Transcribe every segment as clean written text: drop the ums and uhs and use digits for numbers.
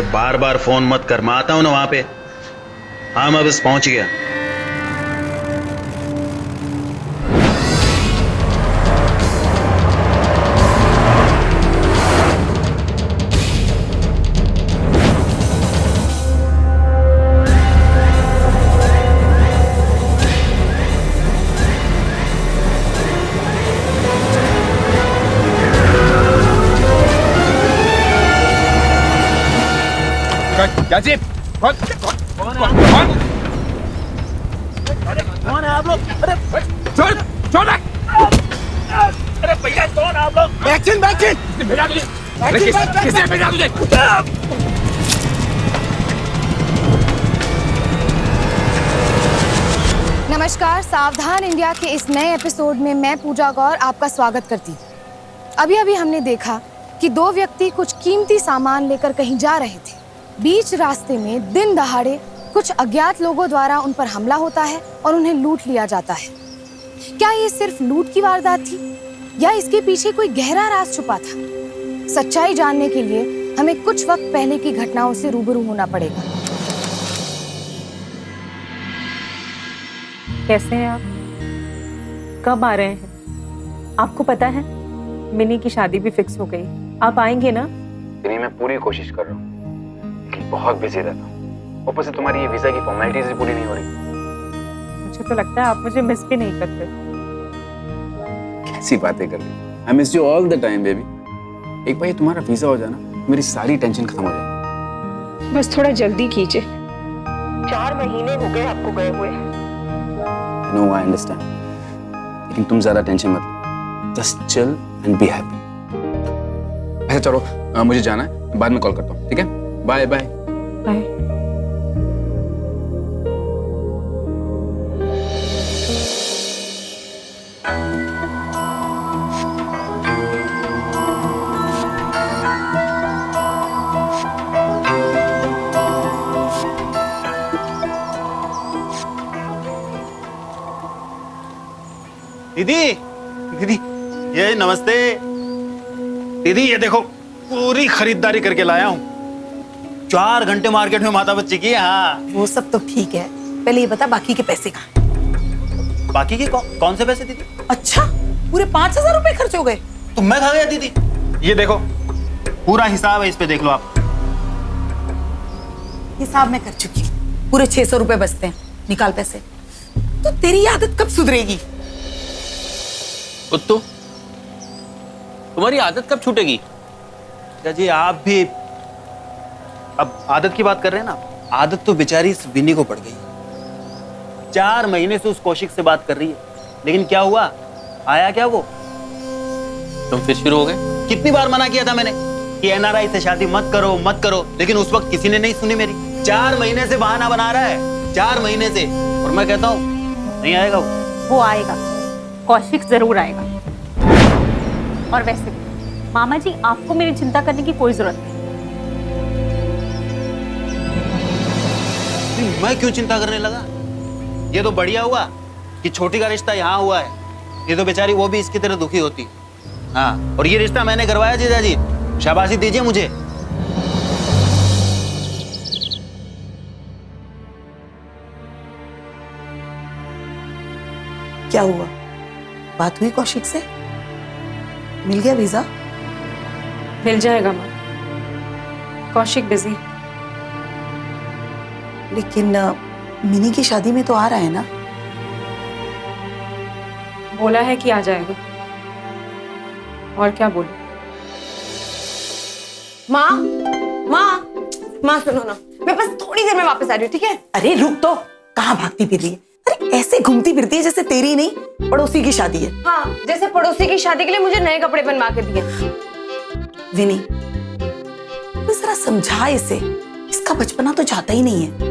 बार बार phone मत कर, मैं आता हूं ना वहां पे। हाँ मैं बस पहुंच गया। क्या जी? कौन है आप लोग? अरे छोड़ छोड़! अरे भैया कौन है आप लोग? वैक्सीन वैक्सीन भेजा तुझे? किसने भेजा तुझे? नमस्कार, सावधान इंडिया के इस नए एपिसोड में मैं पूजा गौर आपका स्वागत करती हूँ। अभी अभी हमने देखा कि दो व्यक्ति कुछ कीमती सामान लेकर कहीं जा रहे थे। बीच रास्ते में दिन दहाड़े कुछ अज्ञात लोगों द्वारा उन पर हमला होता है और उन्हें लूट लिया जाता है। क्या ये सिर्फ लूट की वारदात थी या इसके पीछे कोई गहरा राज छुपा था? सच्चाई जानने के लिए हमें कुछ वक्त पहले की घटनाओं से रूबरू होना पड़ेगा। कैसे हैं आप? कब आ रहे हैं? आपको पता है मिनी की शादी भी फिक्स हो गई। आप आएंगे ना? इन्हीं मैं पूरी कोशिश कर रहा हूँ, लेकिन बहुत बिजी रहता हूँ। ऊपर से तुम्हारी ये वीजा की फॉर्मेलिटीज भी पूरी नहीं हो रही। मुझे तो लगता है आप मुझे मिस भी नहीं करते। कैसी बातें कर रही? I miss you all the time baby. एक बार ये तुम्हारा वीजा हो जाए ना, मेरी सारी टेंशन खत्म हो जाएगी। बस थोड़ा जल्दी कीजिए। 4 महीने हो गए आपको गए हुए। नो आई अंडरस्टैंड, लेकिन तुम ज्यादा टेंशन मत लो। Just chill and be happy. अच्छा चलो, मुझे जाना है, बाद में कॉल करता हूँ, ठीक है? Bye bye bye. दीदी, दीदी ये नमस्ते। दीदी ये देखो पूरी खरीदारी करके लाया हूँ। 4 घंटे मार्केट में माता बच्ची की। हाँ वो सब तो ठीक है, पहले ये बता बाकी के पैसे कहाँ? बाकी के कौन से पैसे दीदी? अच्छा, पूरे 5,000 रुपए खर्च हो गए? तो मैं खा गया दीदी। ये देखो पूरा हिसाब है, इस पे देख लो आप। हिसाब मैं कर चुकी हूँ, पूरे 600 रुपए बचते हैं। निकाल पैसे। तो तेरी आदत कब सुधरेगी? कुत्तू, तुम्हारी आदत कब छूटेगी? जी आप भी अब आदत की बात कर रहे हैं ना। आदत तो बेचारी इस विनी को पड़ गई। 4 महीने से उस कौशिक से बात कर रही है, लेकिन क्या हुआ? आया क्या वो? तुम फिर शुरू हो गए? कितनी बार मना किया था मैंने कि एनआरआई से शादी मत करो मत करो, लेकिन उस वक्त किसी ने नहीं सुनी मेरी। 4 महीने से बहाना बना रहा है, 4 महीने से, और मैं कहता हूँ नहीं आएगा वो। वो आएगा, कौशिक जरूर आएगा। और वैसे भी मामा जी, आपको मेरी चिंता करने की कोई जरूरत नहीं। मैं क्यों चिंता करने लगा? ये तो बढ़िया हुआ कि छोटी का रिश्ता यहाँ हुआ है। ये तो बेचारी वो भी इसकी तरह दुखी होती। हाँ, और ये रिश्ता मैंने करवाया जीजाजी, शाबाशी दीजिए मुझे। क्या हुआ? बात हुई कौशिक से? मिल गया वीजा? मिल जाएगा माँ। कौशिक बिजी। लेकिन मिनी की शादी में तो आ रहा है ना? बोला है कि आ जाएगा। और क्या बोलूं? माँ माँ माँ सुनो ना, मैं बस थोड़ी देर में वापस आ रही हूँ, ठीक है? अरे रुक तो, कहाँ भागती फिर रही है? अरे ऐसे घूमती फिरती है जैसे तेरी नहीं पड़ोसी की शादी है। हाँ, जैसे पड़ोसी की शादी के लिए मुझे नए कपड़े बनवा के दिए। विनी, तो जरा समझा इसे, इसका बचपना तो जाता ही नहीं है।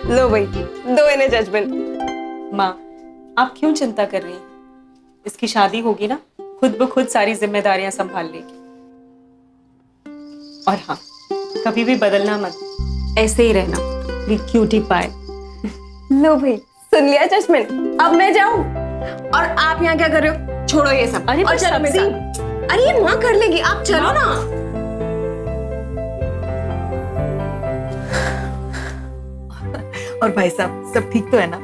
लो भाई, दो इन्हें जजमेंट। माँ, आप क्यों चिंता कर रही हैं? इसकी शादी होगी ना, खुद ब खुद सारी जिम्मेदारियां संभाल लेगी। और हाँ, कभी भी बदलना मत, ऐसे ही रहना। बी क्यूटी पाए। लो भाई, सुन लिया जजमेंट। अब मैं जाऊं? और आप यहाँ क्या कर रहे हो? छोड़ो ये सब। अरे और चलो मेरे साथ। अरे ये माँ कर लेगी, आप चलो ना। और भाई साहब सब ठीक तो है ना?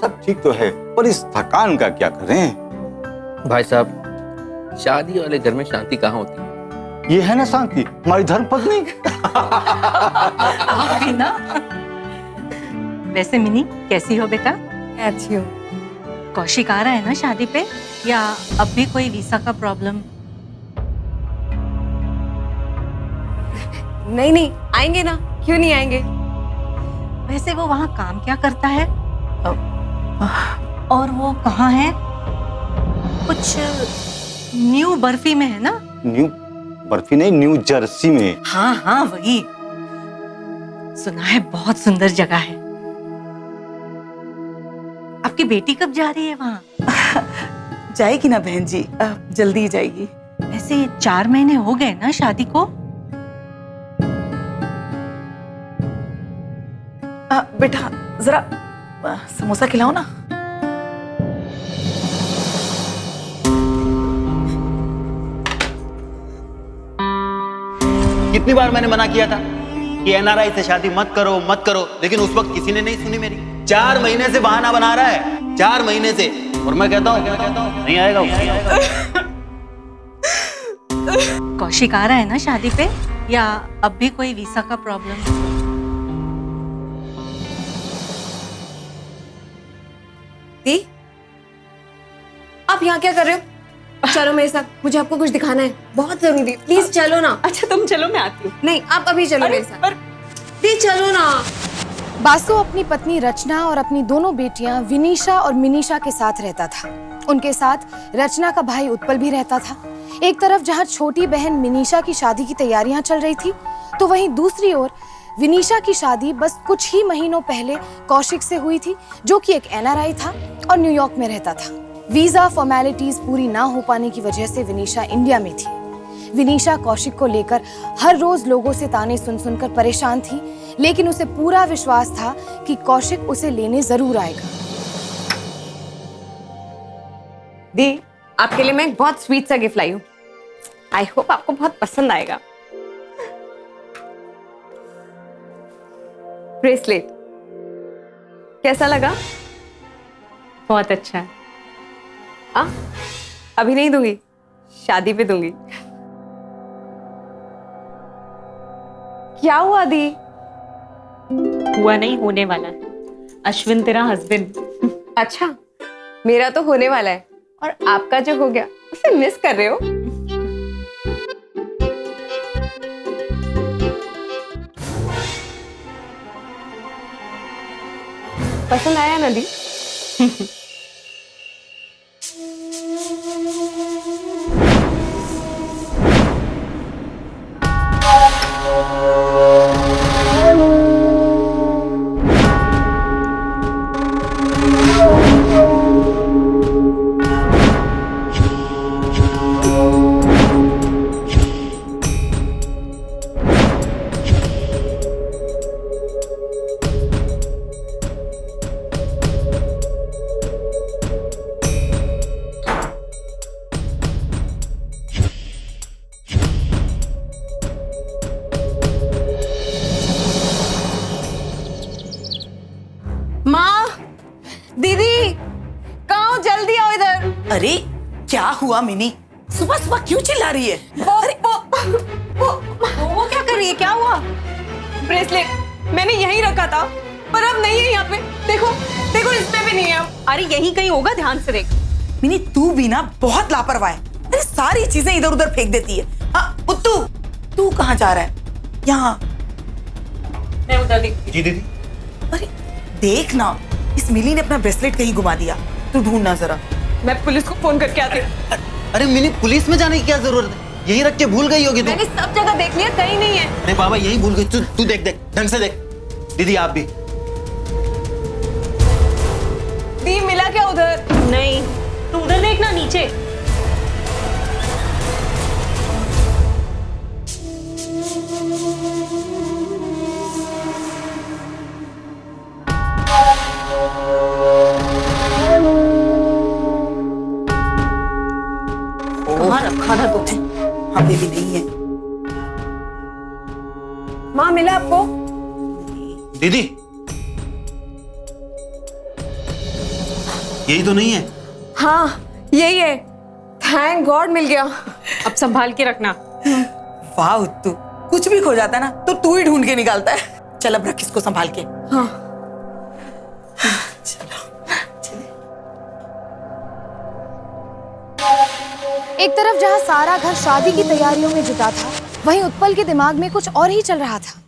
सब ठीक तो है, पर इस थकान का क्या करें? भाई साहब, शादी वाले घर में शांति कहाँ होती है? ये है ना शांति, हमारी धर्मपत्नी। आप भी ना। वैसे मिनी कैसी हो बेटा? अच्छी हो। कौशिक आ रहा है ना शादी पे, या अब भी कोई वीसा का प्रॉब्लम? नहीं नहीं आएंगे ना, क्यों नहीं आएंगे? वैसे वो वहाँ काम क्या करता है? और वो कहाँ है? कुछ न्यू बर्फी में है ना? न्यू बर्फी नहीं, न्यू जर्सी में। हाँ हाँ वही। सुना है बहुत सुंदर जगह है। आपकी बेटी कब जा रही है वहाँ? जाएगी ना बहन जी, जल्दी ही जाएगी। वैसे 4 महीने हो गए ना शादी को? बेटा जरा समोसा खिलाओ ना। कितनी बार मैंने मना किया था कि एनआरआई से शादी मत करो मत करो, लेकिन उस वक्त किसी ने नहीं सुनी मेरी। 4 महीने से बहाना बना रहा है, 4 महीने से, और मैं कहता हूँ नहीं आएगा वो, नहीं आएगा। कौशिक आ रहा है ना शादी पे, या अब भी कोई वीसा का प्रॉब्लम? दी, आप यहाँ क्या कर रहे हो? चलो मेरे साथ, मुझे आपको कुछ दिखाना है, बहुत जरूरी। प्लीज चलो ना। अच्छा तुम चलो, मैं आती हूँ। नहीं आप अभी चलो मेरे साथ। प्लीज चलो ना। बासु अपनी पत्नी रचना और अपनी दोनों बेटियां विनीशा और मिनीशा के साथ रहता था। उनके साथ रचना का भाई उत्पल भी रहता था। एक तरफ जहां छोटी बहन मिनीशा की शादी की तैयारियां चल रही थी, तो वहीं दूसरी ओर विनीशा की शादी बस कुछ ही महीनों पहले कौशिक से हुई थी, जो कि एक एनआरआई था और न्यूयॉर्क में रहता था। वीजा फॉर्मेलिटीज पूरी ना हो पाने की वजह से विनीशा इंडिया में थी। विनीशा कौशिक को लेकर हर रोज लोगों से ताने सुन सुनकर परेशान थी, लेकिन उसे पूरा विश्वास था कि कौशिक उसे लेने जरूर आएगा। दी, आपके लिए मैं एक बहुत स्वीट सा गिफ्ट लाई हूँ। आई होप आपको बहुत पसंद आएगा। ब्रेसलेट कैसा लगा? बहुत अच्छा है। अभी नहीं दूंगी, शादी पे दूंगी। क्या हुआ दी? हुआ नहीं, होने वाला है। अश्विन तेरा हस्बैंड। अच्छा, मेरा तो होने वाला है, और आपका जो हो गया उसे मिस कर रहे हो? पसंद आया ना दी? माँ, दीदी, कहाँ हो? जल्दी आओ इधर। अरे क्या हुआ मिनी? सुबह सुबह क्यों चिल्ला रही है? वो क्या कर रही है? क्या हुआ? ब्रेसलेट मैंने यहीं रखा था, पर अब नहीं है यहाँ पे। देखो देखो, इसमें भी नहीं है अब। अरे यहीं कहीं होगा, ध्यान से देख। मिनी तू भी ना बहुत लापरवाह है। अरे सारी चीजें इधर उधर फेंक देती है। पुत्तू, तू कहाँ जा रहा है? यहाँ। मैं उधर देखती हूँ। जी दीदी। अरे देख ना, इस मिली ने अपना ब्रेसलेट कहीं घुमा दिया। तू ढूंढना जरा। मैं पुलिस को फोन करके आती हूँ। अरे मिनी, पुलिस में जाने की क्या जरूरत है? यही रख के भूल गई होगी तू। मैंने सब जगह देख लिया, कहीं नहीं है। अरे बाबा, यही भूल गई। तू देख देख, ढंग से देख। दीदी आप भी। दी, मिला क्या उधर? नहीं, तू उधर देखना नीचे। कहाँ रखा था तुझे? हाँ बेबी नहीं है। माँ, मिला आपको? दीदी, यही तो नहीं है? हाँ यही है। थैंक गॉड मिल गया। अब संभाल के रखना। वाह उत्तू, कुछ भी खो जाता है ना तो तू ही ढूंढ के निकालता है। चल अब रख इसको संभाल के। हाँ। चलो। एक तरफ जहां सारा घर शादी की तैयारियों में जुटा था, वहीं उत्पल के दिमाग में कुछ और ही चल रहा था।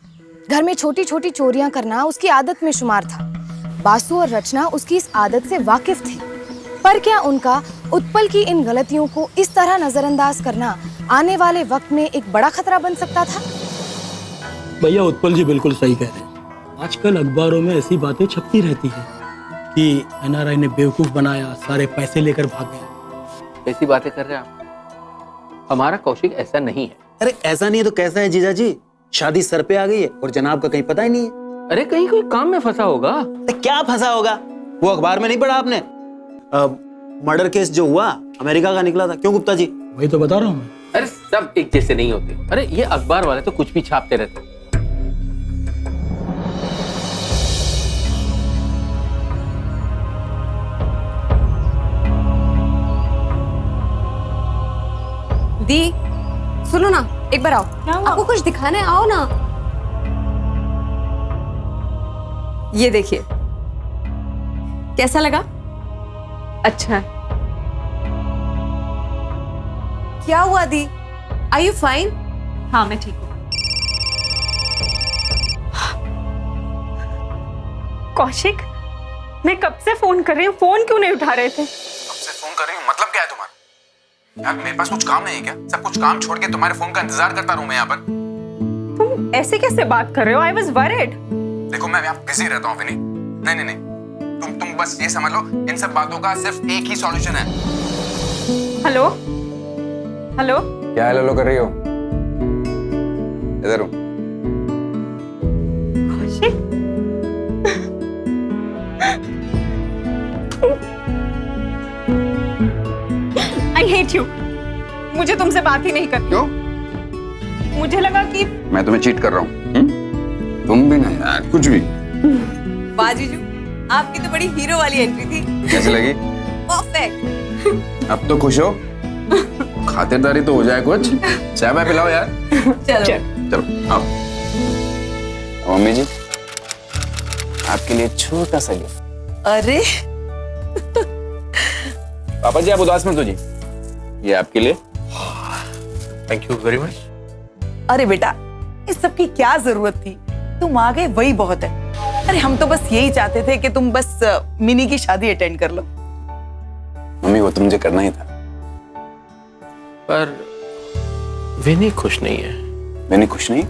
घर में छोटी छोटी चोरियां करना उसकी आदत में शुमार था। बासु और रचना उसकी इस आदत से वाकिफ थे, पर क्या उनका उत्पल की इन गलतियों को इस तरह नजरअंदाज करना आने वाले वक्त में एक बड़ा खतरा बन सकता था? भैया उत्पल जी बिल्कुल सही कह रहे हैं। आजकल अखबारों में ऐसी बातें छपती रहती हैं कि एनआरआई ने बेवकूफ बनाया, सारे पैसे लेकर भाग गए। ऐसी बातें कर रहे हैं आप? हमारा कौशिक ऐसा नहीं है। अरे ऐसा नहीं है तो कैसा है जीजा जी? शादी सर पे आ गई है और जनाब का कहीं पता ही नहीं है। अरे कहीं कोई काम में फंसा होगा। तो क्या फंसा होगा? वो अखबार में नहीं पढ़ा आपने? मर्डर केस जो हुआ अमेरिका का निकला था। क्यों गुप्ता जी? वही तो बता रहा हूँ मैं। अरे सब एक जैसे नहीं होते। अरे ये अखबार वाले तो कुछ भी छापते रहते हैं। दी सुनो ना, एक बार आओ। आपको कुछ दिखाना है, आओ ना। ये देखिए, कैसा लगा? अच्छा है। क्या हुआ दी? Are you fine? हाँ मैं ठीक हूँ। कौशिक, मैं कब से फोन कर रही हूँ, फोन क्यों नहीं उठा रहे थे? कब से फोन कर रही हूँ, मतलब क्या है तुम्हारा? यार मेरे पास कुछ काम नहीं है क्या? सब कुछ काम छोड़ के तुम्हारे फोन का इंतजार करता रहूं मैं यहाँ पर? तुम ऐसे कैसे बात कर रहे हो? I was worried. देखो मैं यहाँ बिजी रहता हूँ विनी। नहीं नहीं नहीं, तुम बस ये समझ लो, इन सब बातों का सिर्फ एक ही सॉल्यूशन है। Hello hello. क्या हेलो कर रही हो? इधर हूँ। Kaushik, I hate you. मुझे तुमसे बात ही नहीं करनी। क्यों? मुझे लगा कि मैं तुम्हें चीट कर रहा हूँ? तुम भी ना यार, कुछ भी। वाह जीजू, आपकी तो बड़ी हीरो वाली एंट्री थी। कैसी लगी? परफेक्ट। अब तो खुश हो? खातिरदारी तो हो जाए कुछ। चाय वाय पिलाओ यार। चलो चलो आओ। मम्मी जी, आपके लिए छोटा सा गिफ्ट। अरे पापा जी आप उदास मत हो जी, ये आपके लिए। Thank you very much. अरे बेटा, इस सब की क्या जरूरत थी? तुम आ गए वही बहुत है। अरे हम तो बस यही चाहते थे कि तुम बस मिनी की शादी अटेंड कर लो। मम्मी वो तो मुझे करना ही था। पर विनी खुश नहीं है। मैंने खुश नहीं?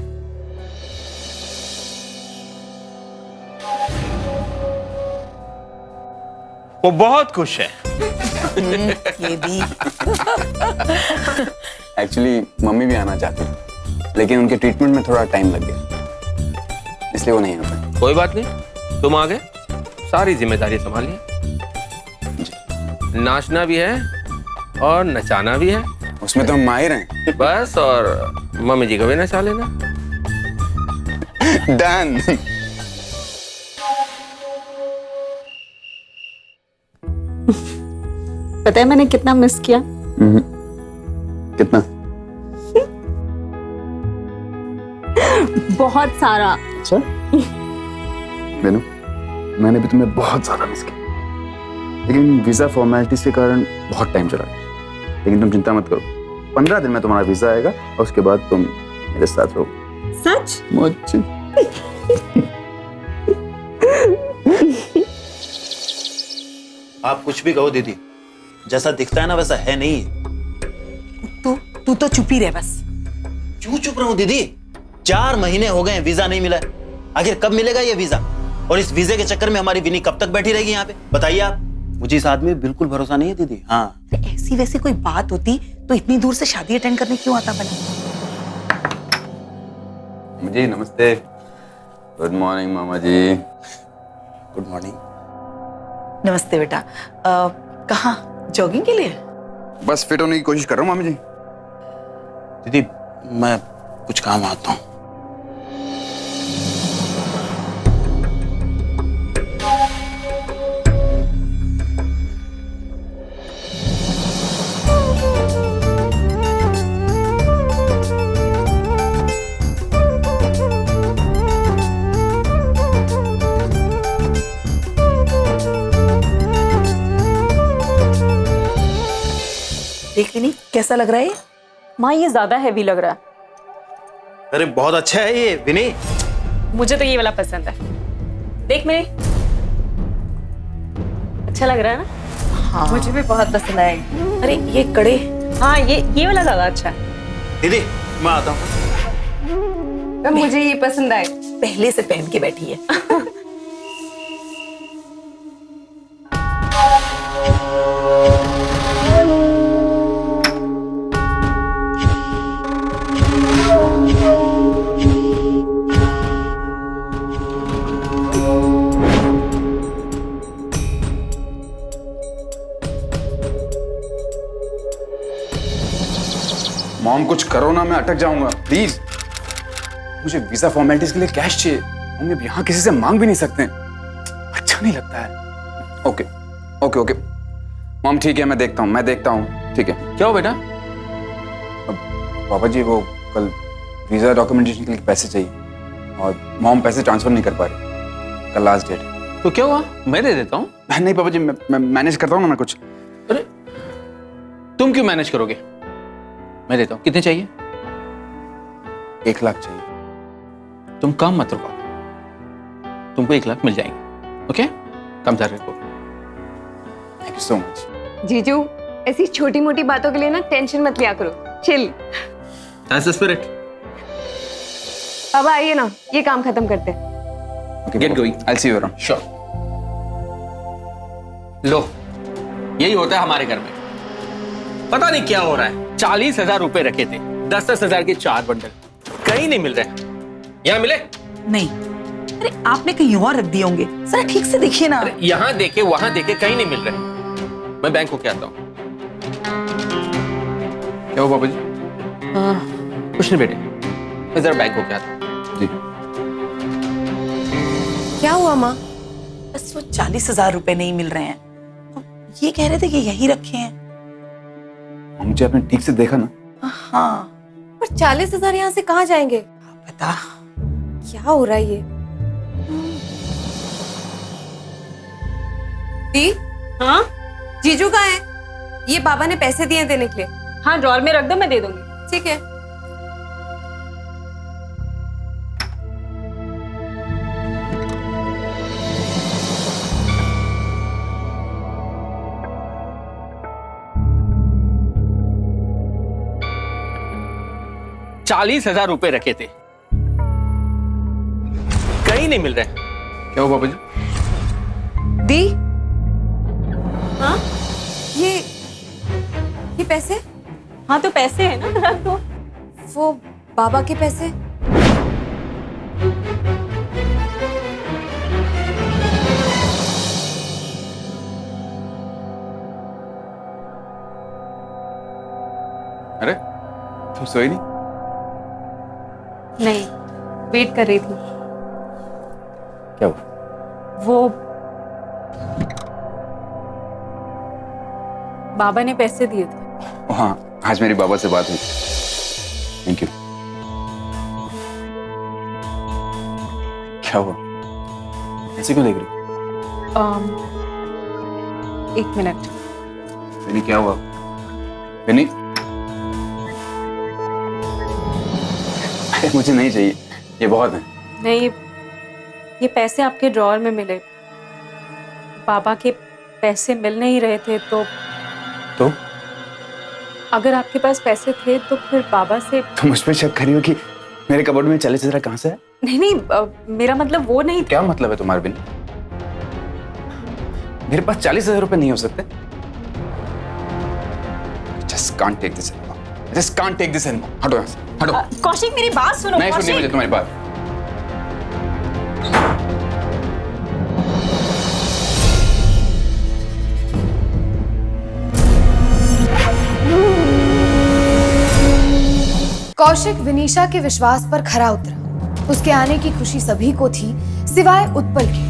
वो बहुत खुश है। ये भी। एक्चुअली मम्मी भी आना चाहती थी, लेकिन उनके ट्रीटमेंट में थोड़ा टाइम लग गया, इसलिए वो नहीं आ पाए। कोई बात नहीं, तुम आ गए, सारी जिम्मेदारी संभाल ली। नाचना भी है और नचाना भी है। उसमें तो हम माहिर हैं। बस, और मम्मी जी को भी नचा लेना। डन। पता है मैंने कितना मिस किया? कितना? बहुत सारा। अच्छा बेनू, मैंने भी तुम्हें बहुत ज्यादा मिस किया, लेकिन वीजा फॉर्मेलिटीज के कारण बहुत टाइम चला गया। लेकिन तुम चिंता मत करो, 15 दिन में तुम्हारा वीजा आएगा और उसके बाद तुम मेरे साथ रहो। सच? मुझे आप कुछ भी कहो दीदी, जैसा दिखता है ना वैसा है नहीं। तू तो चुप ही रह बस। क्यों चुप रहूं दीदी? 4 महीने हो गए वीजा नहीं मिला है। आखिर कब मिलेगा ये वीजा? और इस वीजे के चक्कर में हमारी विनी कब तक बैठी रहेगी यहाँ पे? बताइए आप। मुझे इस आदमी पे बिल्कुल भरोसा नहीं है दीदी। हाँ, ऐसी वैसी कोई बात होती तो इतनी दूर से शादी अटेंड करने क्यों आता बना? जी नमस्ते। गुड मॉर्निंग मामा जी। Good morning. नमस्ते बेटा। कहाँ, जॉगिंग के लिए? बस फिट होने की कोशिश कर रहा हूँ मामी जी। दीदी मैं कुछ काम आता हूँ। देख विनी, कैसा लग रहा है ये? माँ ये ज्यादा हैवी लग रहा है। अरे बहुत अच्छा है ये विनी। मुझे तो ये वाला पसंद है। देख मेरे, अच्छा लग रहा है ना? हाँ मुझे भी बहुत पसंद आएगा। अरे ये कड़े, हाँ ये वाला ज्यादा अच्छा है। दीदी मैं आता हूँ। मुझे ये पसंद आए। पहले से पहन के बैठी है। मॉम कुछ करो ना, मैं अटक जाऊंगा प्लीज। मुझे वीजा फॉर्मेलिटीज के लिए कैश चाहिए। हम अब यहाँ किसी से मांग भी नहीं सकते, अच्छा नहीं लगता है। ओके ओके ओके मॉम ठीक है, मैं देखता हूँ ठीक है। क्या हो बेटा? पापा जी वो कल वीजा डॉक्यूमेंटेशन के लिए पैसे चाहिए और मॉम पैसे ट्रांसफर नहीं कर पा रही, कल लास्ट डेट। तो क्या हुआ, मैं दे देता हूँ। नहीं पापा जी मैं मैनेज करता हूँ ना मैं कुछ। अरे तुम क्यों मैनेज करोगे, मैं देता हूँ। कितने चाहिए? 1 लाख चाहिए। तुम काम मत रुको, तुमको 1 लाख मिल जाएंगे। ओके काम जारी रखो। Thank you so much. जीजू ऐसी छोटी मोटी बातों के लिए ना टेंशन मत लिया करो, चिल। That's the spirit. अब आइए ना, ये काम खत्म करते हैं। Get going. I'll see you around. Sure. लो, यही होता है हमारे घर में। पता नहीं क्या हो रहा है। 40,000 रुपए रखे थे, 10,000 के 4 बंडल कहीं नहीं मिल रहे। यहाँ मिले? नहीं, अरे आपने कहीं और रख दिए होंगे, जरा ठीक से देखिए ना। यहाँ देखे वहां देखे कहीं नहीं मिल रहे। मैं बैंक होके आता हूँ। क्या हुआ पापा जी? कुछ नहीं बेटे, मैं जरा बैंक होके आता हूँ। जी क्या हुआ माँ? बस वो 40,000 रुपए नहीं मिल रहे हैं। ये कह रहे थे कि यहीं रखे हैं। मुझे आपने ठीक से देखा ना? हाँ पर 40,000 यहाँ से कहाँ जाएंगे? पता क्या हो रहा है ये? दी? हाँ जीजू कहाँ है? ये बाबा ने पैसे दिए देने के लिए। हाँ ड्रॉर में रख दो, मैं दे दूंगी। ठीक है। ₹40,000 रुपए रखे थे, कहीं नहीं मिल रहे। क्या हुआ पापा जी? दी? हाँ ये पैसे? हाँ तो पैसे है ना, रख दो। वो बाबा के पैसे? अरे तुम सोई नहीं? नहीं, वेट कर रही थी। क्या हुआ? वो बाबा ने पैसे दिए थे। हाँ आज मेरी बाबा से बात हुई। Thank you. क्या हुआ, ऐसे क्यों देख रही? 1 मिनट। विनी क्या हुआ? विनी मुझे नहीं चाहिए, ये बहुत है। नहीं, ये पैसे आपके ड्रॉअर में मिले। बाबा के पैसे मिल नहीं रहे थे तो अगर आपके पास पैसे थे तो फिर बाबा से। तुम मुझ पे शक कर रही हो कि मेरे कबर्ड में 40,000 कहाँ से है? नहीं, मेरा मतलब वो नहीं। क्या मतलब है तुम्हारे? बिन मेरे पास 40,000 रुपए नहीं हो सकते? Just can't take this anymore. Just can't take this anymore. हटो यहाँ से, हटो। कौशिक मेरी बात सुनो। नहीं सुननी मुझे तुम्हारी बात। कौशिक विनीशा के विश्वास पर खरा उतरा। उसके आने की खुशी सभी को थी सिवाय उत्पल के।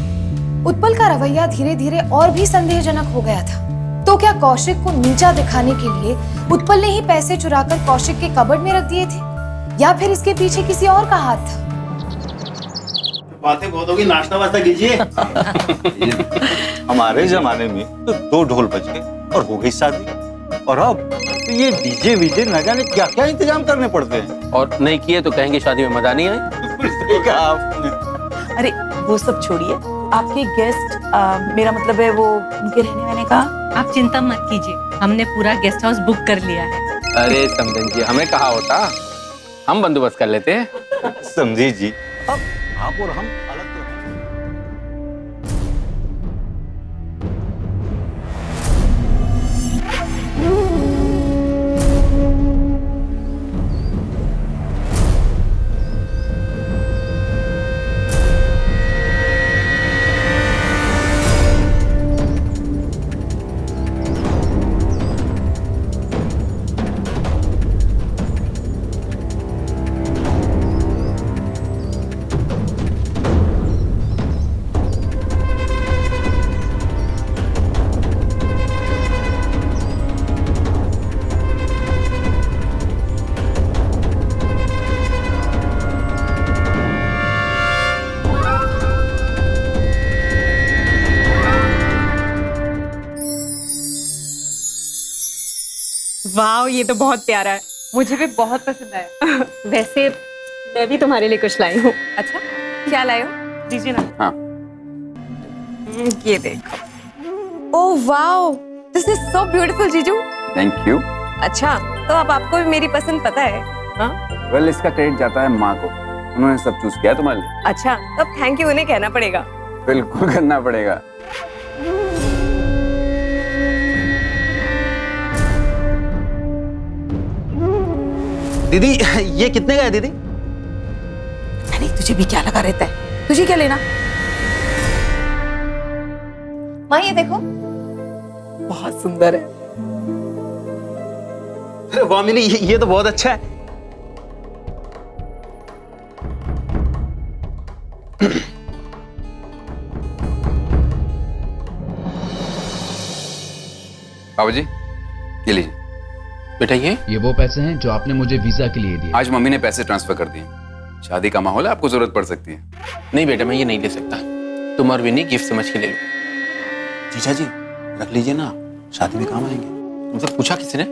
उत्पल का रवैया धीरे धीरे और भी संदेहजनक हो गया था। तो क्या कौशिक को नीचा दिखाने के लिए उत्पल ने ही पैसे चुराकर कौशिक के कबर्ड में रख दिए थे, या फिर इसके पीछे किसी और का हाथ था? बातें बहुत होगी, नाश्ता वास्ता कीजिए। हमारे जमाने में तो 2 ढोल बज गए और हो गई शादी। और अब तो ये डीजे वीजे न जाने क्या क्या इंतजाम करने पड़ते हैं। और नहीं किए तो कहेंगे शादी में मजा नहीं आई। सही कहा आपने। अरे वो सब छोड़िए, आपके गेस्ट मेरा मतलब है वो उनके रहने वहने का। आप चिंता मत कीजिए, हमने पूरा गेस्ट हाउस बुक कर लिया है। अरे समझन जी, हमें कहा होता, हम बंदोबस्त कर लेते। समझी जी, अब आप और हम अलग तो हैं। वाह, ये तो बहुत प्यारा है, मुझे भी बहुत पसंद आया। वैसे मैं भी तुम्हारे लिए कुछ लाई हूँ। अच्छा, क्या लाए हो? दीजिए ना। हाँ। ये देखो। Oh wow, this is so beautiful जीजू। Thank you. अच्छा, तो अब आपको भी मेरी पसंद पता है? हाँ। वेल, इसका क्रेडिट जाता है माँ को, उन्होंने सब चूज किया तुम्हारे लिए। अच्छा, तब थैंक यू उन्हें कहना पड़ेगा। बिल्कुल करना पड़ेगा। दीदी ये कितने का है दीदी? अरे तुझे भी क्या लगा रहता है, तुझे क्या लेना? माँ ये देखो। बहुत सुंदर है। अरे वाह मिली, ये तो बहुत अच्छा है। बाबूजी, ये लीजिए। बेटा ये वो पैसे हैं जो आपने मुझे वीजा के लिए दिए। आज मम्मी ने पैसे ट्रांसफर कर दिए। शादी का माहौल है, आपको जरूरत पड़ सकती है। नहीं बेटा, मैं ये नहीं ले सकता, तुम और विनी गिफ्ट समझ के ले लो। जीजा जी रख लीजिए ना, शादी में काम आएंगे। तुमसे पूछा किसी ने?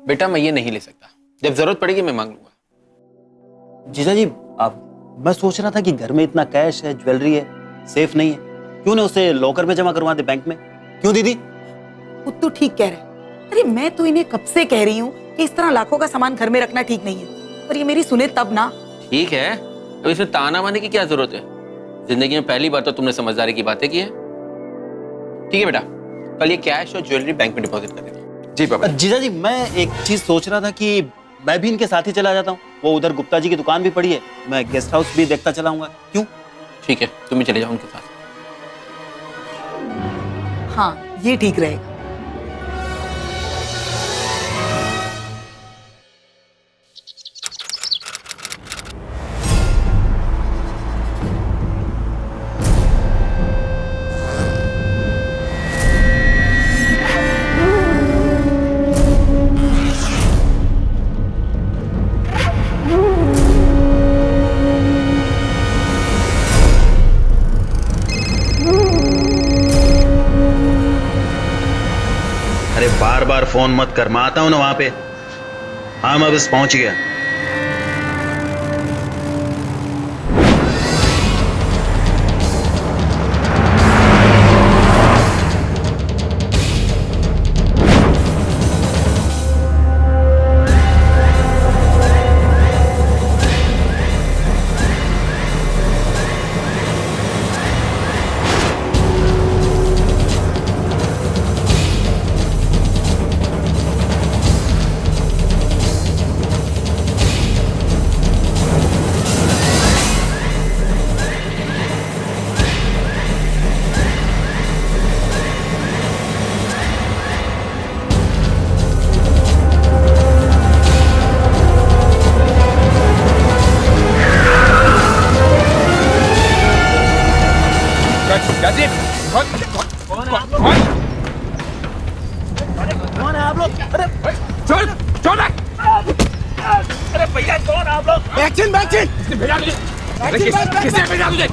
बेटा मैं ये नहीं ले सकता, जब जरूरत पड़ेगी मैं मांग लूंगा। जीजा जी आप, मैं सोच रहा था कि घर में इतना कैश है, ज्वेलरी है, सेफ नहीं है, क्यों ना उसे लॉकर में जमा करवा दे, बैंक में। क्यों दीदी? वो तो ठीक कह रहा है। अरे मैं तो इन्हें कब से कह रही हूँ कि इस तरह लाखों का सामान घर में रखना ठीक नहीं है, पर ये मेरी सुने तब ना। ठीक है, अब इसमें ताना मारने की क्या जरूरत है? जिंदगी में पहली बार तो तुमने समझदारी की बातें की है। ठीक है बेटा, कल ये कैश और ज्वेलरी बैंक में डिपॉजिट कर देना। जी पापा। जीजा जी मैं एक चीज सोच रहा था कि मैं भी इनके साथ ही चला जाता हूँ, वो उधर गुप्ता जी की दुकान भी पड़ी है, मैं गेस्ट हाउस भी देखता चलाऊंगा। क्यों? ठीक है, तुम भी चले जाओ उनके साथ। हाँ ये ठीक रहेगा। अरे बार बार फोन मत कर, मैं आता हूँ ना वहां पे। हाँ मैं बस पहुंच गया। कौन है आप लोग? अरे छोड़ छोड़। अरे भैया कौन आप लोग? वैक्सीन वैक्सीन किसने भेजा तुझे? किसने भेजा तुझे?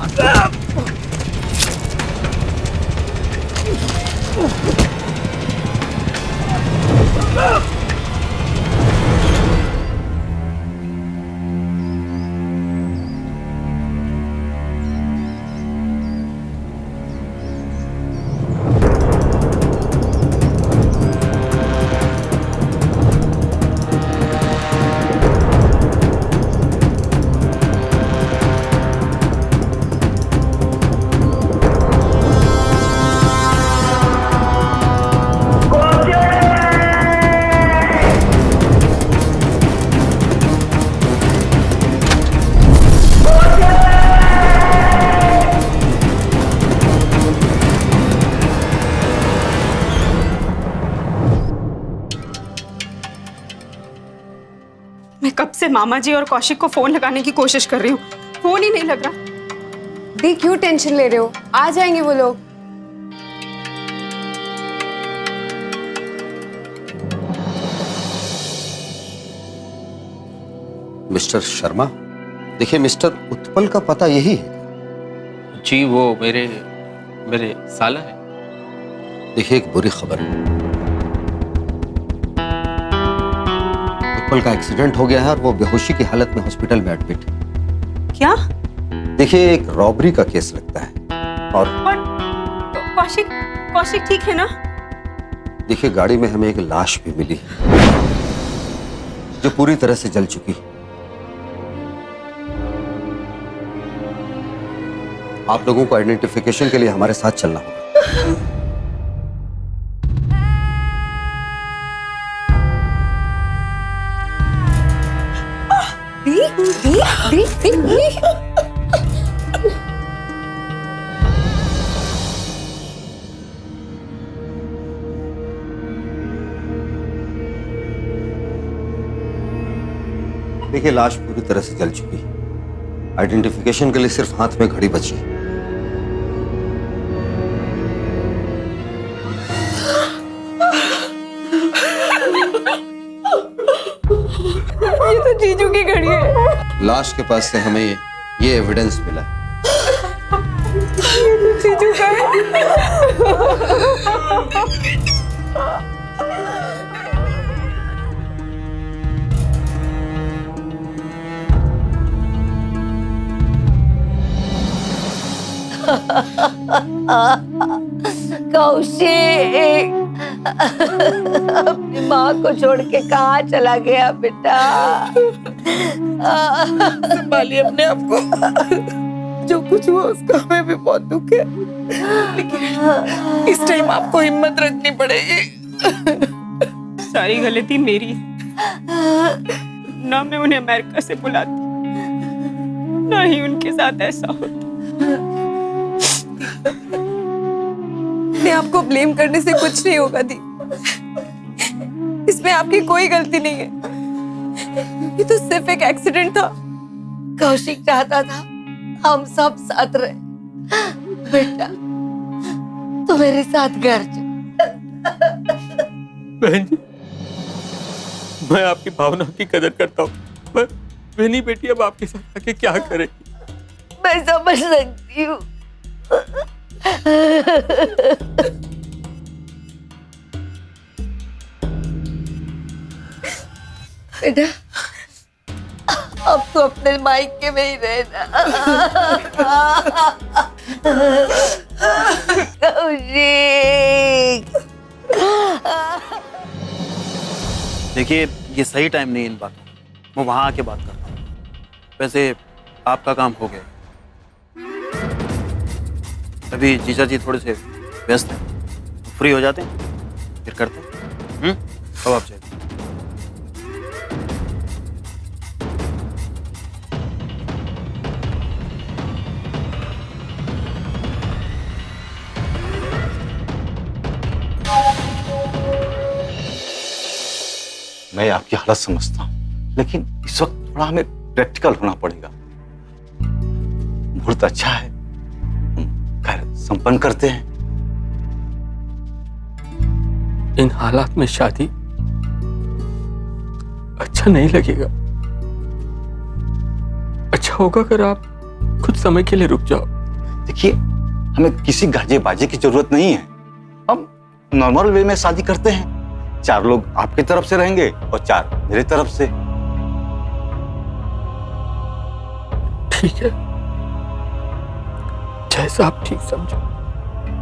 कब से मामा जी और कौशिक को फोन लगाने की कोशिश कर रही हूँ, फोन ही नहीं लग रहा। दी क्यों टेंशन ले रहे हो, आ जाएंगे वो लोग। मिस्टर शर्मा, देखिए मिस्टर उत्पल का पता यही है? जी वो मेरे साला है। देखिए एक बुरी खबर है, उत्पल का एक्सीडेंट हो गया है और वो बेहोशी की हालत में हॉस्पिटल में एडमिट है। क्या? देखिए एक रॉबरी का केस लगता है और कौशिक ठीक है ना? देखिए गाड़ी में हमें एक लाश भी मिली है जो पूरी तरह से जल चुकी है। आप लोगों को आइडेंटिफिकेशन के लिए हमारे साथ चलना होगा। दी। देखिए लाश पूरी तरह से जल चुकी है। आइडेंटिफिकेशन के लिए सिर्फ हाथ में घड़ी बची है। ये तो जीजू की घड़ी है। लाश के पास से हमें ये एविडेंस मिला है। जीजू का कौशिक अपनी माँ को छोड़ के कहाँ चला गया बेटा? संभालिए अपने आप को। जो कुछ हुआ उसका हमें भी बहुत दुख है, लेकिन इस टाइम आपको हिम्मत रखनी पड़ेगी। सारी गलती मेरी ना, मैं उन्हें अमेरिका से बुलाती ना ही उनके साथ ऐसा होता। अपने आपको ब्लेम करने से कुछ नहीं होगा दी, इसमें आपकी कोई गलती नहीं है। ये तो सिर्फ एक एक्सीडेंट था। कौशिक चाहता था हम सब साथ रहे। बेटा तू मेरे साथ घर चल। बहन जी, मैं आपकी भावनाओं की कदर करता हूँ, पर बहनी बेटी अब आपके साथ आके क्या करेगी? मैं समझ सकती हूँ। बेटा अब तो अपने मायके में ही रहना। देखिए ये सही टाइम नहीं है इन बातों, मैं वहां आके बात करता हूँ। वैसे आपका काम हो गया, अभी जीजा जी थोड़े से व्यस्त हैं, फ्री हो जाते हैं फिर करते हैं। अब आप जाइए। मैं आपकी हालत समझता हूं, लेकिन इस वक्त थोड़ा हमें प्रैक्टिकल होना पड़ेगा। मुहूर्त अच्छा है, खैर संपन्न करते हैं। इन हालात में शादी अच्छा नहीं लगेगा। अच्छा होगा अगर आप कुछ समय के लिए रुक जाओ। देखिए हमें किसी गाजे बाजे की जरूरत नहीं है, हम नॉर्मल वे में शादी करते हैं। 4 लोग आपकी तरफ से रहेंगे और 4 मेरी तरफ से। ठीक है, जैसा आप ठीक समझो।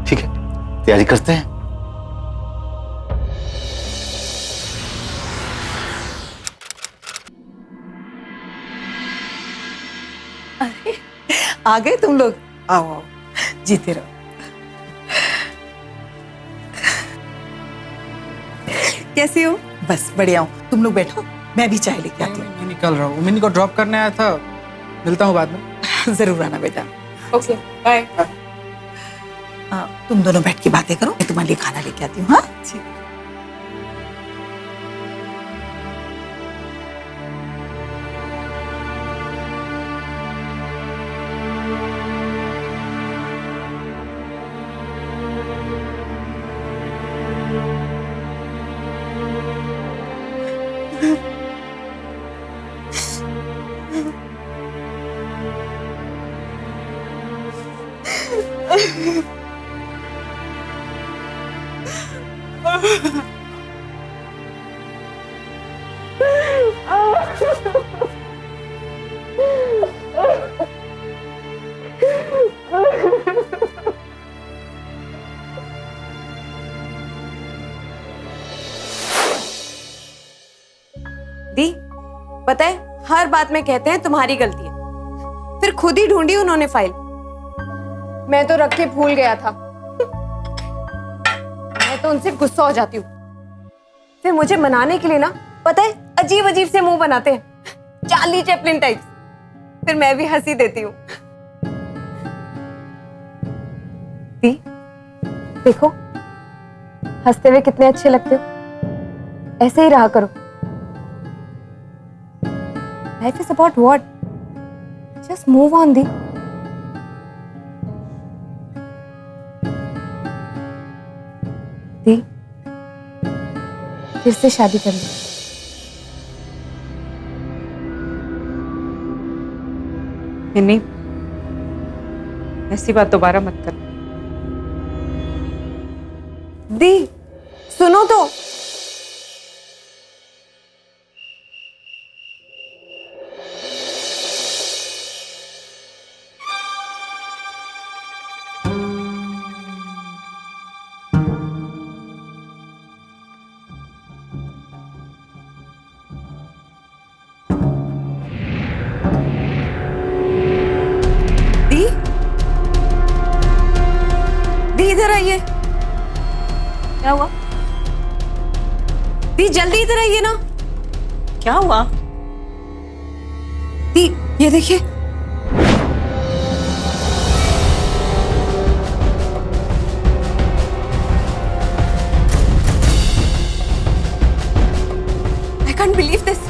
ठीक है, तैयारी करते हैं। अरे आ गए तुम लोग, आओ आओ, जीते रहो। कैसे हो? बस बढ़िया हूँ, तुम लोग बैठो, मैं भी चाय लेके आती हूँ। मैं निकल रहा हूँ, मिनी को ड्रॉप करने आया था, मिलता हूँ बाद में। जरूर आना बेटा। Okay bye. तुम दोनों बैठ के बातें करो, मैं तुम्हारे लिए खाना लेके आती हूँ। हाँ ठीक। दी, पता है हर बात में कहते हैं तुम्हारी गलती है, फिर खुद ही ढूंढी उन्होंने फाइल। मैं तो रख के भूल गया था। मैं तो उनसे गुस्सा हो जाती हूँ, फिर मुझे मनाने के लिए ना, पता है, अजीब अजीब से मुंह बनाते हैं, चार्ली चैपलिन टाइप। फिर मैं भी हंसी देती हूँ। दी, देखो हंसते हुए कितने अच्छे लगते हो, ऐसे ही रहा करो। Life is about what? Just move on, Di. दी, फिर से शादी कर ली। नहीं, ऐसी बात दोबारा मत कर। दी, सुनो तो। दी, इधर आइए। क्या हुआ? दी, जल्दी इधर आइए ना। क्या हुआ? दी, ये देखिए। I can't believe this.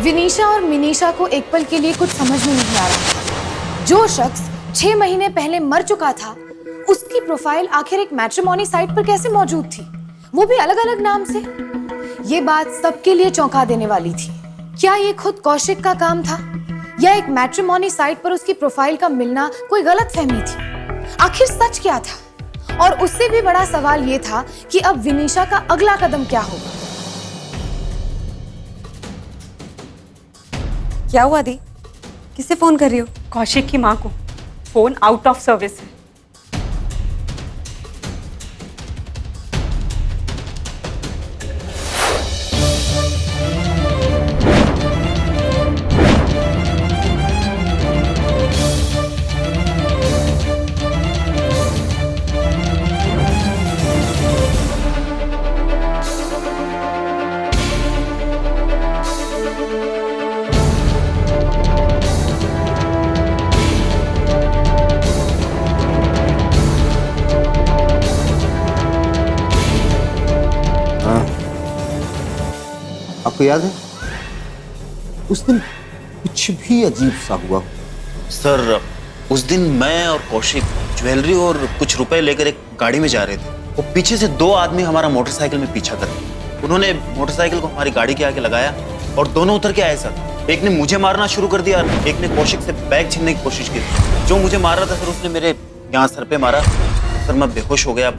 विनीशा और मिनीशा को एक पल के लिए कुछ समझ में नहीं आ रहा। जो शख्स 6 महीने पहले मर चुका था, उसकी प्रोफाइल आखिर एक मैट्रिमोनी साइट पर कैसे मौजूद थी, वो भी अलग अलग नाम से। ये बात सबके लिए चौंका देने वाली थी। क्या ये खुद कौशिक का काम था, या एक मैट्रिमोनी साइट पर उसकी प्रोफाइल का मिलना कोई गलतफहमी थी? आखिर सच क्या था? और उससे भी बड़ा सवाल ये था कि अब विनीशा का अगला कदम क्या होगा। क्या हुआ दी? किसे फोन कर रही हो? कौशिक की माँ को। फोन आउट ऑफ सर्विस है। आपको याद है उस दिन कुछ भी अजीब सा हुआ? सर, उस दिन मैं और कौशिक ज्वेलरी और कुछ रुपए लेकर एक गाड़ी में जा रहे थे। वो पीछे से 2 आदमी हमारा मोटरसाइकिल में पीछा कर रहे। उन्होंने मोटरसाइकिल को हमारी गाड़ी के आगे लगाया और दोनों उतर के आए सर। एक ने मुझे मारना शुरू कर दिया, एक ने कौशिक से बैग छीनने की कोशिश की। जो मुझे मार रहा था सर, उसने मेरे यहाँ सर पे मारा। सर मैं बेहोश हो गया।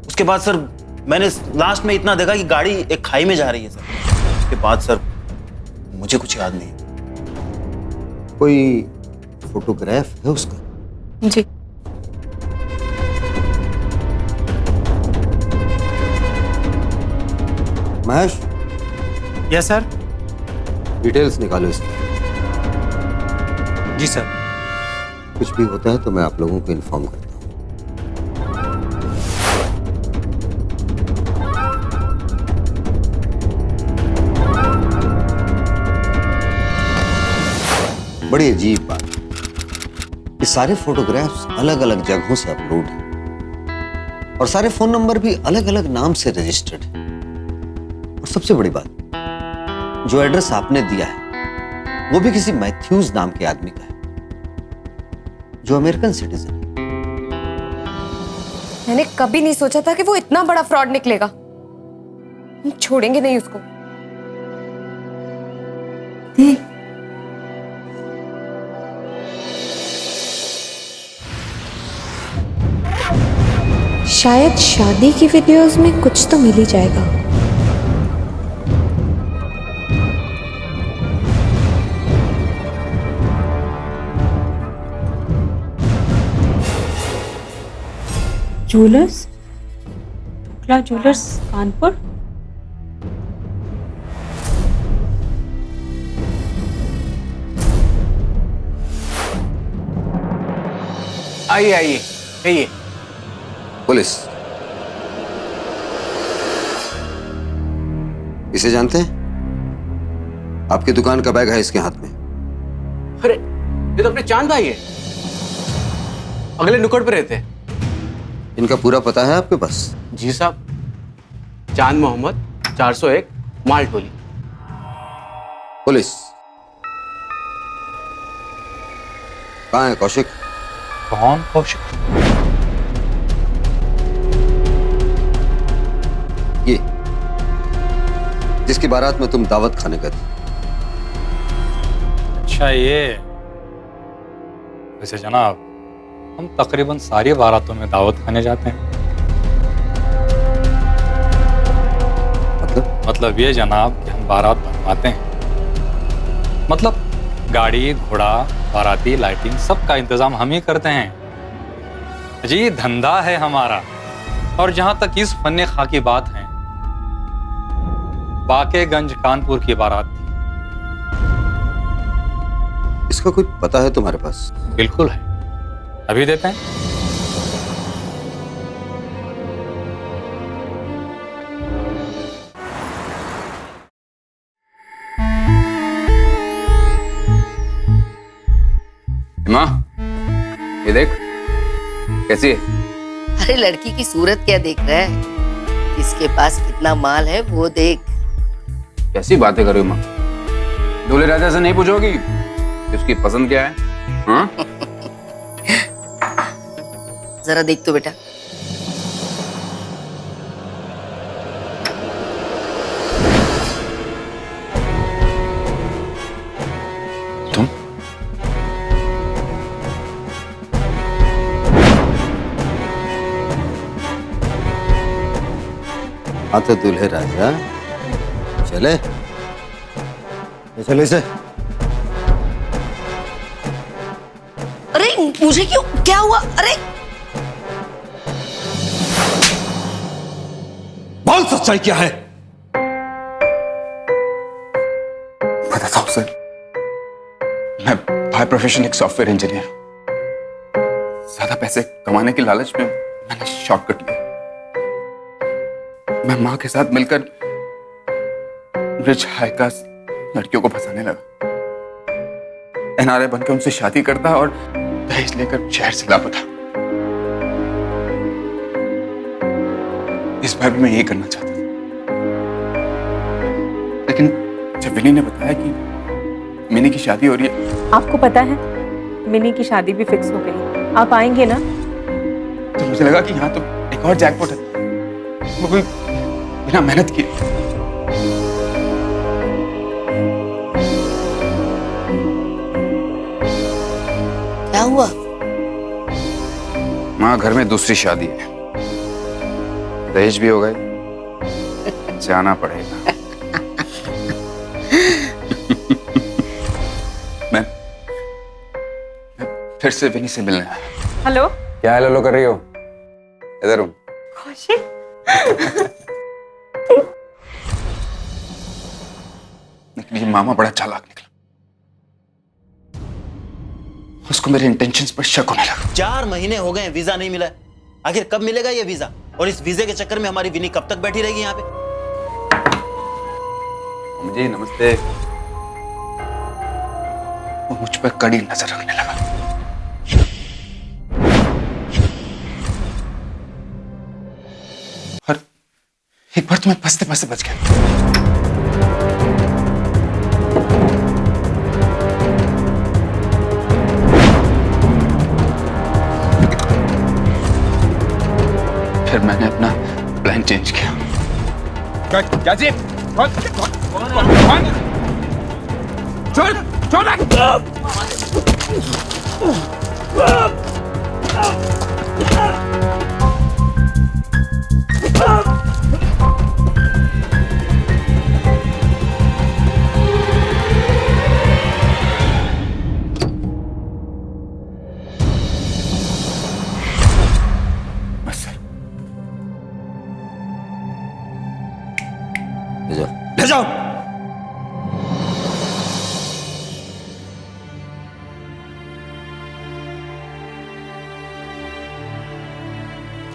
उसके बाद सर मैंने लास्ट में इतना देखा कि गाड़ी एक खाई में जा रही है सर। उसके बाद सर मुझे कुछ याद नहीं। कोई फोटोग्राफ है उसका? जी। महेश। Yes sir. डिटेल्स निकालो इसकी। जी सर। कुछ भी होता है तो मैं आप लोगों को इन्फॉर्म करता हूँ। बड़ी अजीब बात, ये सारे फोटोग्राफ्स अलग अलग जगहों से अपलोड हैं और सारे फोन नंबर भी अलग अलग नाम से रजिस्टर्ड है। और सबसे बड़ी बात, जो एड्रेस आपने दिया है वो भी किसी मैथ्यूज नाम के आदमी का है जो अमेरिकन सिटीजन है। मैंने कभी नहीं सोचा था कि वो इतना बड़ा फ्रॉड निकलेगा। हम छोड़ेंगे नहीं उसको। शायद शादी की वीडियोस में कुछ तो मिल ही जाएगा। Jewellers, Shukla jewellers Kanpur. आइए आइए आइए। पुलिस, इसे जानते हैं? आपकी दुकान का बैग है इसके हाथ में। अरे ये तो अपने चांद भाई है, अगले नुक्कड़ पे रहते हैं। इनका पूरा पता है आपके पास? जी साहब, चांद मोहम्मद 401 मालटोली। पुलिस, कहाँ है कौशिक? कौन कौशिक? ये जिसकी बारात में तुम दावत खाने गए थे। अच्छा, ये वैसे जनाब, हम तकरीबन सारी बारातों में दावत खाने जाते हैं। मतलब ये जनाब कि हम बारात बनवाते हैं। मतलब गाड़ी घोड़ा बाराती लाइटिंग सबका इंतजाम हम ही करते हैं जी, धंधा है हमारा। और जहां तक इस फन्ने खा की बात है, बाकेगंज कानपुर की बारात थी। इसका कोई पता है तुम्हारे पास? बिल्कुल है, अभी देते हैं। माँ, ये देख कैसी है? अरे लड़की की सूरत क्या देख रहा है, इसके पास कितना माल है वो देख। कैसी बातें कर रही हो माँ? दूल्हे राजा से नहीं पूछोगी कि उसकी पसंद क्या है? हाँ? जरा देख तो बेटा। तुम? हाँ तो दूल्हे राजा, चले चले से। अरे मुझे क्यों, क्या हुआ? अरे बोल सच्चाई क्या है? बताता हूँ सर, मैं बाय प्रोफेशन एक सॉफ्टवेयर इंजीनियर हूँ। ज्यादा पैसे कमाने की लालच में मैंने शॉर्टकट लिया। मैं माँ के साथ मिलकर रिच हाई क्लास लड़कियों को फंसाने लगा। एनआरआई बनकर उनसे शादी करता और दहेज लेकर शहर से लापता। इस बार भी मैं यही करना चाहता था, लेकिन जब विनी ने बताया कि मिनी की शादी हो रही है। आपको पता है मिनी की शादी भी फिक्स हो गई, आप आएंगे ना? तो मुझे लगा कि यहाँ तो एक और जैकपॉट है, वो भी बिना मेहनत किए। क्या हुआ? माँ, घर में दूसरी शादी है, दहेज भी हो गए, जाना पड़ेगा। मैं फिर से विनी से मिलने आया। हेलो, क्या हेलो कर रही हो? इधर हूँ। कौशिक, निकली मामा बड़ा चालाक निकला। उसको मेरे इंटेंशंस पर शक होने लगा। 4 महीने हो गए, वीजा नहीं मिला है। आखिर कब मिलेगा ये वीजा? और इस वीजे के चक्कर में हमारी विनी कब तक बैठी रहेगी यहाँ पे? जी नमस्ते। वो मुझ पर कड़ी नजर रखने लगा। और एक बार तो मैं फंसते फंसते बच गया। फिर मैंने अपना प्लान चेंज किया। क्या जी? छोड़ छोड़। ले जाओ। ले जाओ।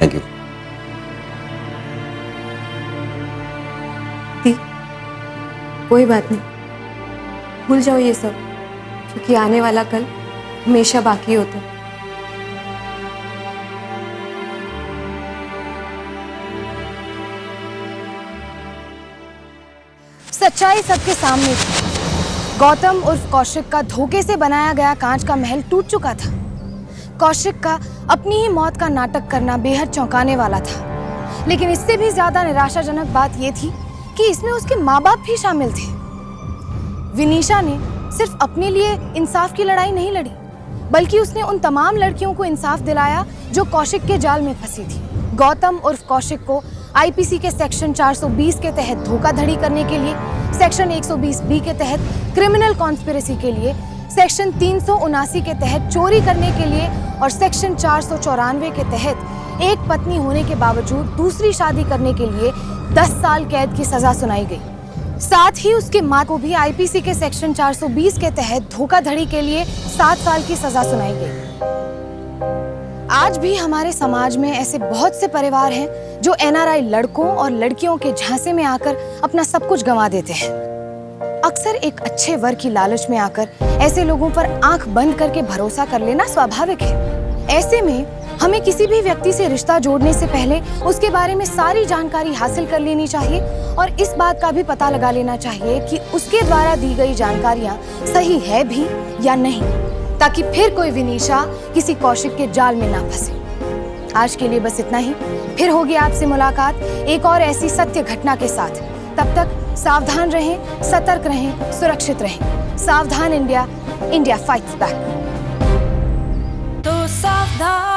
Thank you. दी, कोई बात नहीं, भूल जाओ ये सब, क्योंकि आने वाला कल हमेशा बाकी होता है। सच्चाई सबके सामने थी। गौतम उर्फ कौशिक का धोखे से बनाया गया कांच का महल टूट चुका था। कौशिक का अपनी ही मौत का नाटक करना बेहद चौंकाने वाला था, लेकिन इससे भी ज्यादा निराशाजनक बात यह थी कि इसमें उसके माँ बाप भी शामिल थे। विनीशा ने सिर्फ अपने लिए इंसाफ की लड़ाई नहीं लड़ी, बल्कि उसने उन तमाम लड़कियों को इंसाफ दिलाया जो कौशिक के जाल में फंसी थी। गौतम उर्फ कौशिक को आईपीसी के सेक्शन 420 के तहत धोखाधड़ी करने के लिए, सेक्शन 120B के तहत क्रिमिनल कॉन्स्पिरेसी के लिए, सेक्शन 379 के तहत चोरी करने के लिए और सेक्शन 494 के तहत एक पत्नी होने के बावजूद दूसरी शादी करने के लिए 10 साल कैद की सजा सुनाई गई। साथ ही उसके मां को भी आईपीसी के सेक्शन 420 के तहत धोखाधड़ी के लिए 7 साल की सजा सुनाई गई। आज भी हमारे समाज में ऐसे बहुत से परिवार हैं जो एनआरआई लड़कों और लड़कियों के झांसे में आकर अपना सब कुछ गंवा देते हैं। अक्सर एक अच्छे वर की लालच में आकर ऐसे लोगों पर आंख बंद करके भरोसा कर लेना स्वाभाविक है। ऐसे में हमें किसी भी व्यक्ति से रिश्ता जोड़ने से पहले उसके बारे में सारी जानकारी हासिल कर लेनी चाहिए और इस बात का भी पता लगा लेना चाहिए कि उसके द्वारा दी गई जानकारियां सही है भी या नहीं, ताकि फिर कोई विनीशा किसी कौशिक के जाल में ना फंसे। आज के लिए बस इतना ही। फिर होगी आपसे मुलाकात एक और ऐसी सत्य घटना के साथ। तब तक सावधान रहें, सतर्क रहें, सुरक्षित रहें। सावधान इंडिया, इंडिया फाइट्स बैक। तो सावधान।